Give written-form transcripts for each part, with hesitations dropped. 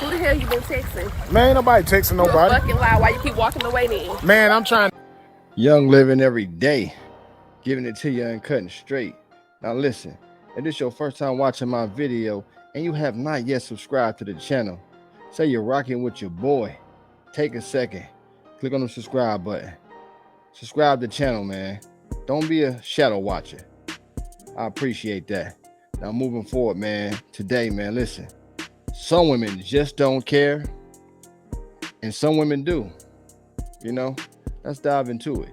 Who the hell you been texting? Man, ain't nobody texting You a nobody. fucking lie. Why you keep walking away then? Man, I'm trying. Young living every day, giving it to you uncut and straight. Now listen, if this is your first time watching my video and you have not yet subscribed to the channel, say you're rocking with your boy, take a second, click on the subscribe button. Subscribe to the channel, man. Don't be a shadow watcher. I appreciate that. Now moving forward, man, today, man, listen. Some women just don't care, and some women do. You know, let's dive into it.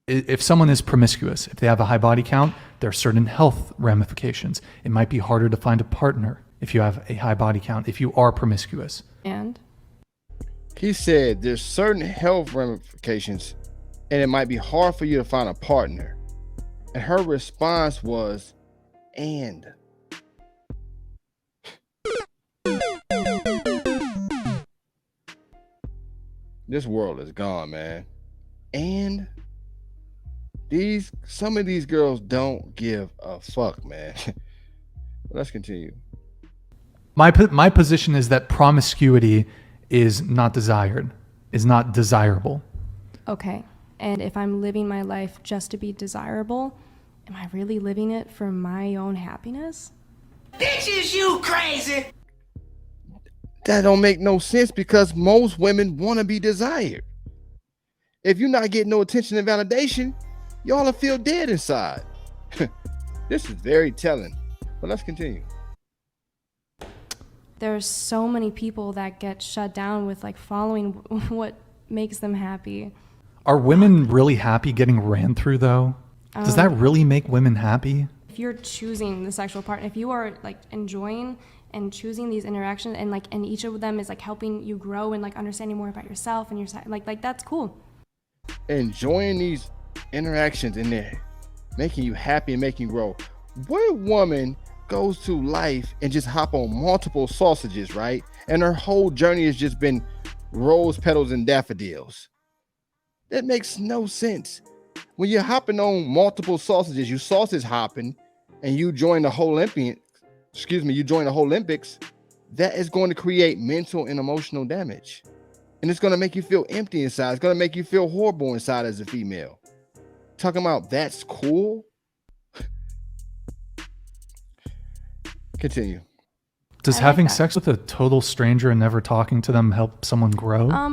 If someone is promiscuous, if they have a high body count, there are certain health ramifications. It might be harder to find a partner if you have a high body count, if you are promiscuous. And He said there's certain health ramifications and it might be hard for you to find a partner. And her response was, and. This world is gone, man. And some of these girls don't give a fuck, man. Let's continue. My position is that promiscuity is not desired, is not desirable. okay. And if I'm living my life just to be desirable, am I really living it for my own happiness? Bitches, you crazy! That don't make no sense because most women want to be desired. If you're not getting no attention and validation, y'all will feel dead inside. This is very telling, but let's continue. There's so many people that get shut down with like following what makes them happy. Are women really happy getting ran through though? Does that really make women happy? If you're choosing the sexual partner, if you are like enjoying and choosing these interactions and each of them is like helping you grow and like understanding more about yourself and your like that's cool. Enjoying these interactions in there, making you happy and making you grow. What woman goes to life and just hop on multiple sausages, right? And her whole journey has just been rose petals and daffodils. That makes no sense. When you're hopping on multiple sausages, you sausage hopping, and you join the whole Olympics, that is going to create mental and emotional damage. And it's going to make you feel empty inside. It's going to make you feel horrible inside as a female. Talking about that's cool? Continue. Does I like having that. sex with a total stranger and never talking to them help someone grow?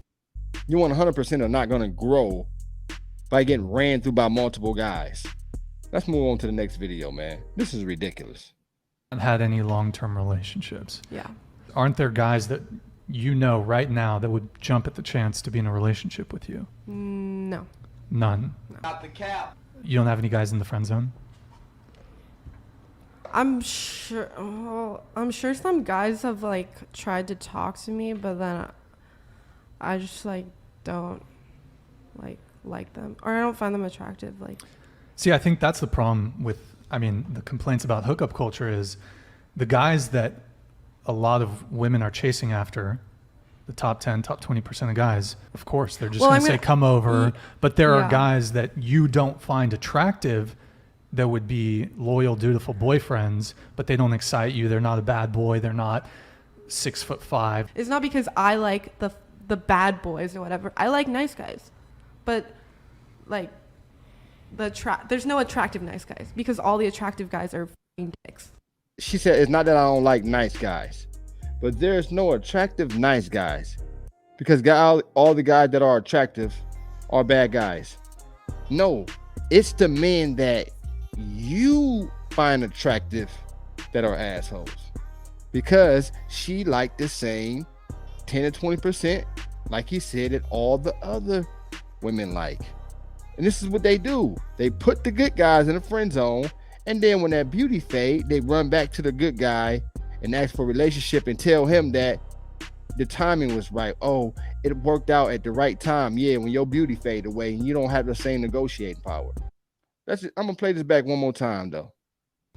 You 100% are not going to grow by getting ran through by multiple guys. Let's move on to the next video, man. This is ridiculous. Haven't had any long-term relationships. Yeah. Aren't there guys that you know right now that would jump at the chance to be in a relationship with you? No. None. Not the cap. You don't have any guys in the friend zone? I'm sure some guys have like tried to talk to me, but then I just like don't like them, or I don't find them attractive. Like, See, I think that's the problem with, the complaints about hookup culture is the guys that a lot of women are chasing after, the top 10, top 20% of guys, of course, they're just Well, going to I mean, say, come over. But there are yeah. guys that you don't find attractive that would be loyal, dutiful boyfriends, but they don't excite you. They're not a bad boy. They're not 6'5". it's not because I like the bad boys or whatever. I like nice guys, but like there's no attractive nice guys because all the attractive guys are f***ing dicks. She said it's not that I don't like nice guys, but there's no attractive nice guys because all the guys that are attractive are bad guys. No, it's the men that you find attractive that are assholes because she liked the same 10 to 20%, like he said, that all the other women like. And this is what they do. They put the good guys in the friend zone, and then when that beauty fade, they run back to the good guy and ask for a relationship and tell him that the timing was right. Oh, it worked out at the right time. Yeah, when your beauty fade away and you don't have the same negotiating power. That's it. I'm gonna play this back one more time though.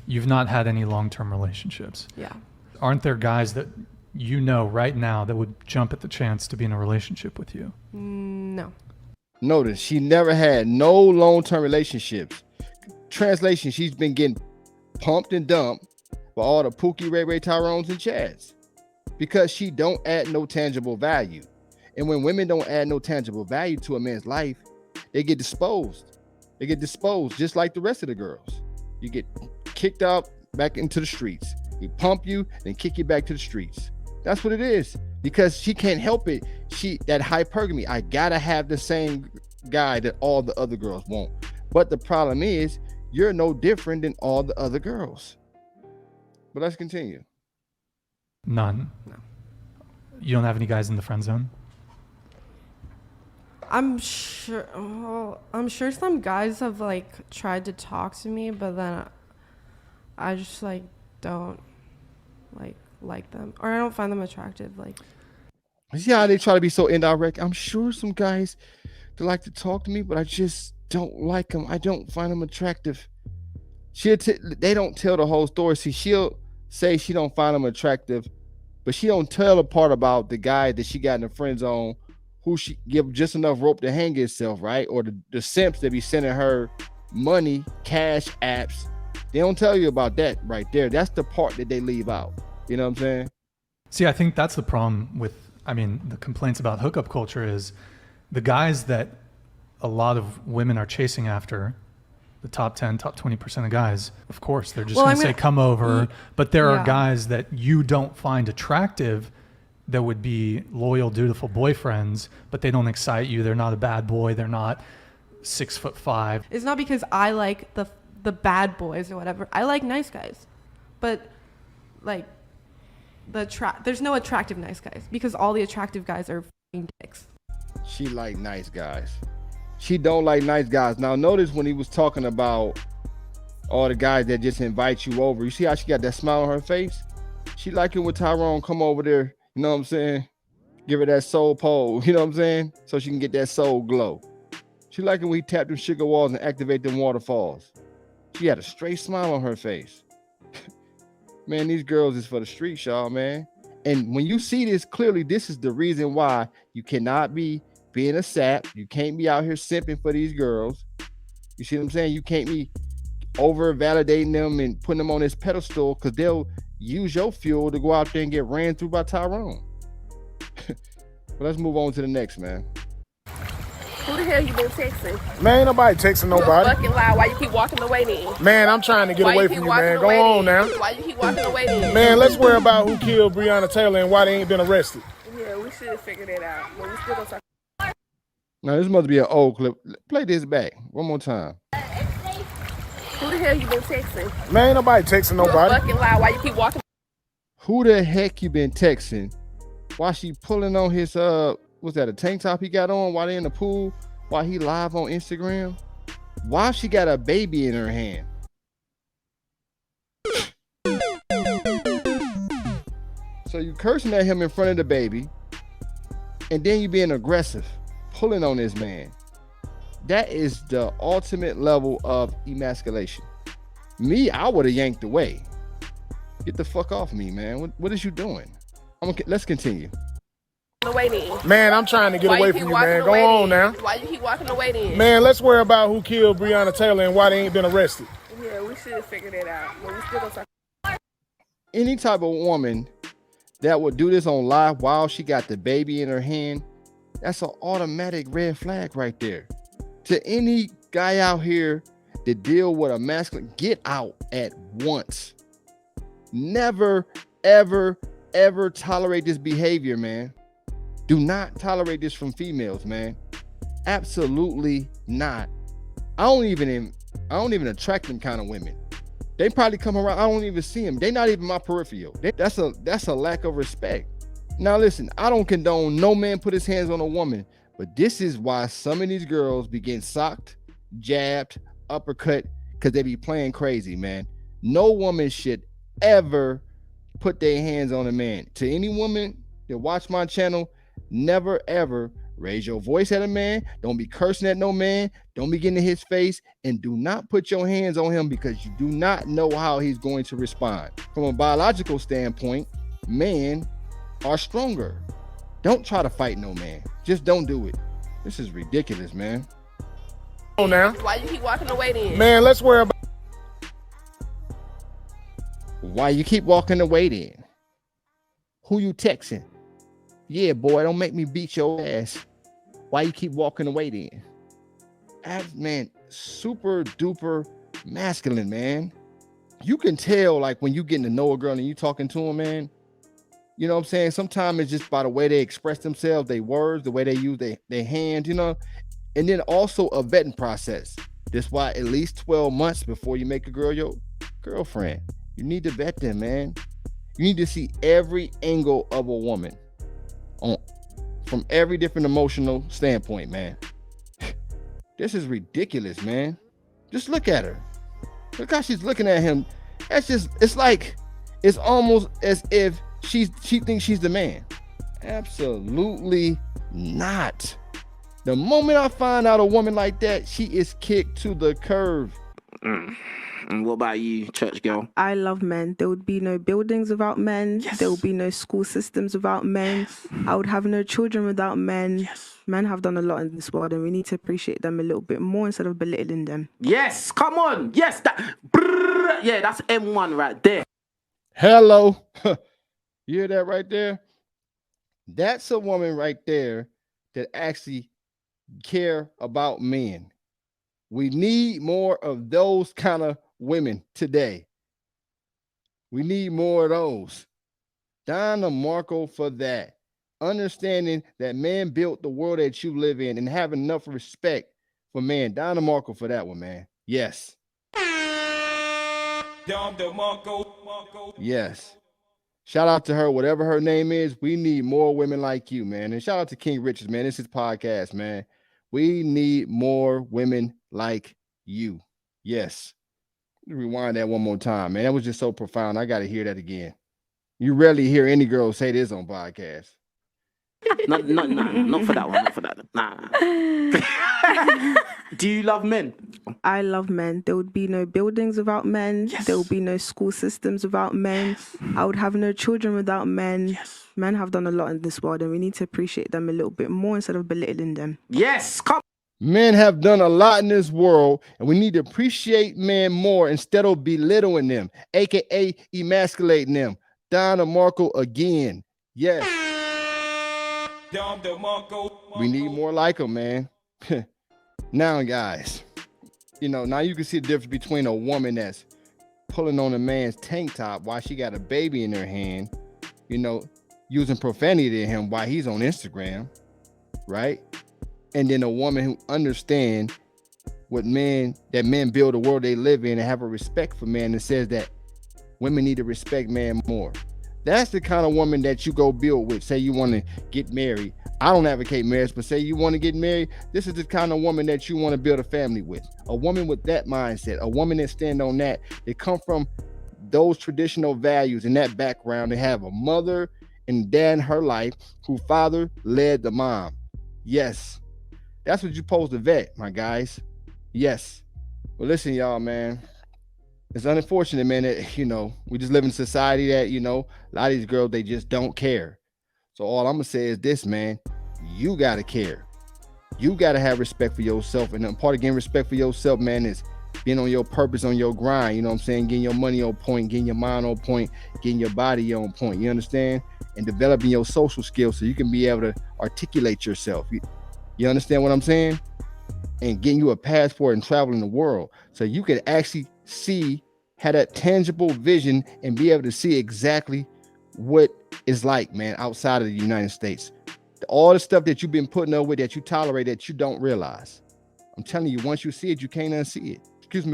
You've not had any long-term relationships. Yeah. Aren't there guys that you know right now that would jump at the chance to be in a relationship with you? No. Notice she never had no long-term relationships. Translation, she's been getting pumped and dumped by all the Pookie, Ray Tyrones, and Chads. because she don't add no tangible value. And when women don't add no tangible value to a man's life, they get disposed. They get disposed just like the rest of the girls. You get kicked out back into the streets. He pump you, then kick you back to the streets. That's what it is. Because she can't help it. That hypergamy. I gotta have the same guy that all the other girls want. But the problem is, you're no different than all the other girls. But let's continue. None. No. You don't have any guys in the friend zone? I'm sure some guys have like tried to talk to me, but then I just like don't like them, or I don't find them attractive. Like, See how they try to be so indirect? I'm sure some guys that like to talk to me, but I just don't like them. I don't find them attractive. They don't tell the whole story. See, she'll say she don't find them attractive, but she don't tell the part about the guy that she got in the friend zone, who she give just enough rope to hang himself, right? Or the simps that be sending her money, cash apps. They don't tell you about that right there. That's the part that they leave out. You know what I'm saying? See, I think that's the problem with, the complaints about hookup culture is the guys that a lot of women are chasing after, the top 10, top 20% of guys, of course, they're just going to say, come over. But there are guys that you don't find attractive that would be loyal, dutiful boyfriends, but they don't excite you. They're not a bad boy. They're not 6'5". it's not because I like the bad boys or whatever. I like nice guys, but like there's no attractive nice guys, because all the attractive guys are f***ing dicks. She like nice guys. She don't like nice guys. Now notice when he was talking about all the guys that just invite you over, you see how she got that smile on her face? She like it when Tyrone come over there, you know what I'm saying? Give her that soul pole, you know what I'm saying? So she can get that soul glow. She like it when he tap them sugar walls and activate them waterfalls. She had a straight smile on her face. Man, these girls is for the streets, y'all, man. And when you see this, clearly this is the reason why you cannot be being a sap. You can't be out here simping for these girls. You see what I'm saying? You can't be over validating them and putting them on this pedestal, because they'll use your fuel to go out there and get ran through by Tyrone. But let's move on to the next, man. Who the hell you been texting? Man, ain't nobody texting nobody. You're fucking lie. Why you keep walking away then? Man, I'm trying to get away from you, man. Go on now. Why you keep walking away then? Man, let's worry about who killed Breonna Taylor and why they ain't been arrested. Yeah, we should figure that out. But we still gonna talk. Now, this must be an old clip. Play this back one more time. Who the hell you been texting? Man, ain't nobody texting You're nobody. fucking lie. Why you keep walking? Who the heck you been texting? While she pulling on his, what's that, a tank top he got on while they in the pool? While he live on Instagram? While she got a baby in her hand? So you cursing at him in front of the baby, and then you being aggressive, pulling on this man. That is the ultimate level of emasculation. Me, I would have yanked away. Get the fuck off me, man. What is you doing? Let's continue. Away then. Man, I'm trying to get away from you, man. Go on now. Why you keep walking away then? Man, let's worry about who killed Breonna Taylor and why they ain't been arrested. Yeah, we should figure that out. But we still gonna talk. Any type of woman that would do this on live while she got the baby in her hand, that's an automatic red flag right there. To any guy out here that deal with a masculine, get out at once. Never, ever, ever tolerate this behavior, man. Do not tolerate this from females, man. Absolutely not. I don't even attract them kind of women. They probably come around, I don't even see them. They're not even my peripheral. That's a lack of respect. Now listen, I don't condone no man put his hands on a woman, but this is why some of these girls be getting socked, jabbed, uppercut, because they be playing crazy, man. No woman should ever put their hands on a man. To any woman that watch my channel, never ever raise your voice at a man. Don't be cursing at no man. Don't be getting in his face, and do not put your hands on him, because you do not know how he's going to respond. From a biological standpoint, men are stronger. Don't try to fight no man. Just don't do it. This is ridiculous, man. Go on now. Why you keep walking away then? Man, let's worry about. Why you keep walking away then? Who you texting? Yeah, boy, don't make me beat your ass. Why you keep walking away then? Man, super duper masculine, man. You can tell, like, when you getting to know a girl and you talking to them, man. You know what I'm saying? Sometimes it's just by the way they express themselves, their words, the way they use their hands, you know. And then also a vetting process. That's why at least 12 months before you make a girl your girlfriend, you need to vet them, man. You need to see every angle of a woman from every different emotional standpoint, man. This is ridiculous, man. Just look at her. Look how she's looking at him. It's almost as if she thinks she's the man. Absolutely not. The moment I find out a woman like that, she is kicked to the curb. And what about you, church girl? I love men. There would be no buildings without men. Yes. There would be no school systems without men. Yes. I would have no children without men. Yes. Men have done a lot in this world and we need to appreciate them a little bit more instead of belittling them. Yes, come on. Yes, yeah, that's M1 right there. Hello. You hear that right there? That's a woman right there that actually care about men. We need more of those kind of women today. We need more of those. Donna Marco for that. Understanding that man built the world that you live in and have enough respect for man. Donna Marco for that one, man. Yes. Yes. Shout out to her, whatever her name is. We need more women like you, man. And shout out to King Richards, man. This is podcast, man. We need more women like you. Yes. Rewind that one more time, man. That was just so profound. I got to hear that again. You rarely hear any girl say this on podcast. Not for that one. Not for that. Nah. Do you love men? I love men. There would be no buildings without men. Yes. There would be no school systems without men. Yes. I would have no children without men. Yes. Men have done a lot in this world and we need to appreciate them a little bit more instead of belittling them. Yes, come. Men have done a lot in this world, and we need to appreciate men more instead of belittling them, aka emasculating them. Donna Marco again. Yes. We need more like them, man. Now, guys, now you can see the difference between a woman that's pulling on a man's tank top while she got a baby in her hand, using profanity to him while he's on Instagram, right? And then a woman who understands that men build the world they live in and have a respect for men and says that women need to respect man more. That's the kind of woman that you go build with. Say you want to get married. I don't advocate marriage, but say you want to get married. This is the kind of woman that you want to build a family with. A woman with that mindset, a woman that stand on that. They come from those traditional values and that background. They have a mother and dad in her life who father led the mom. Yes. That's what you're supposed to vet, my guys. Yes. Well, listen, y'all, man. It's unfortunate, man, that, we just live in a society that, a lot of these girls, they just don't care. So all I'm going to say is this, man. You got to care. You got to have respect for yourself. And part of getting respect for yourself, man, is being on your purpose, on your grind. You know what I'm saying? Getting your money on point, getting your mind on point, getting your body on point. You understand? And developing your social skills so you can be able to articulate yourself. You understand what I'm saying? And getting you a passport and traveling the world so you can actually have that tangible vision and be able to see exactly what it's like, man, outside of the United States. All the stuff that you've been putting up with that you tolerate that you don't realize. I'm telling you, once you see it, you can't unsee it.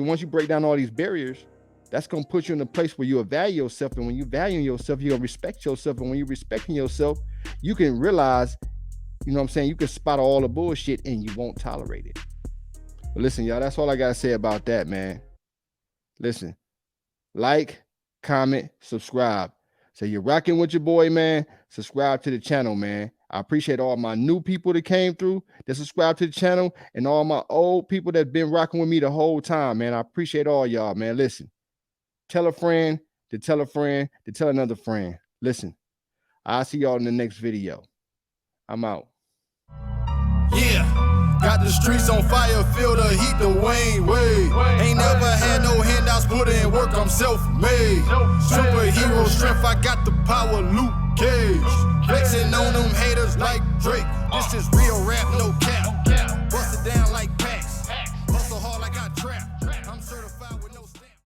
Once you break down all these barriers, that's going to put you in a place where you value yourself. And when you value yourself, you're going to respect yourself. And when you're respecting yourself, you can realize, you can spot all the bullshit and you won't tolerate it. But listen, y'all, that's all I got to say about that, man. Listen, like, comment, subscribe. So you're rocking with your boy, man. Subscribe to the channel, man. I appreciate all my new people that came through that subscribe to the channel and all my old people that been rocking with me the whole time, man. I appreciate all y'all, man. Listen, tell a friend to tell a friend to tell another friend. Listen, I'll see y'all in the next video. I'm out. Yeah. Got the streets on fire, feel the heat, the Wayne way. Ain't never had no handouts, put in work, I'm self-made. Superhero strength, I got the power, Luke Cage.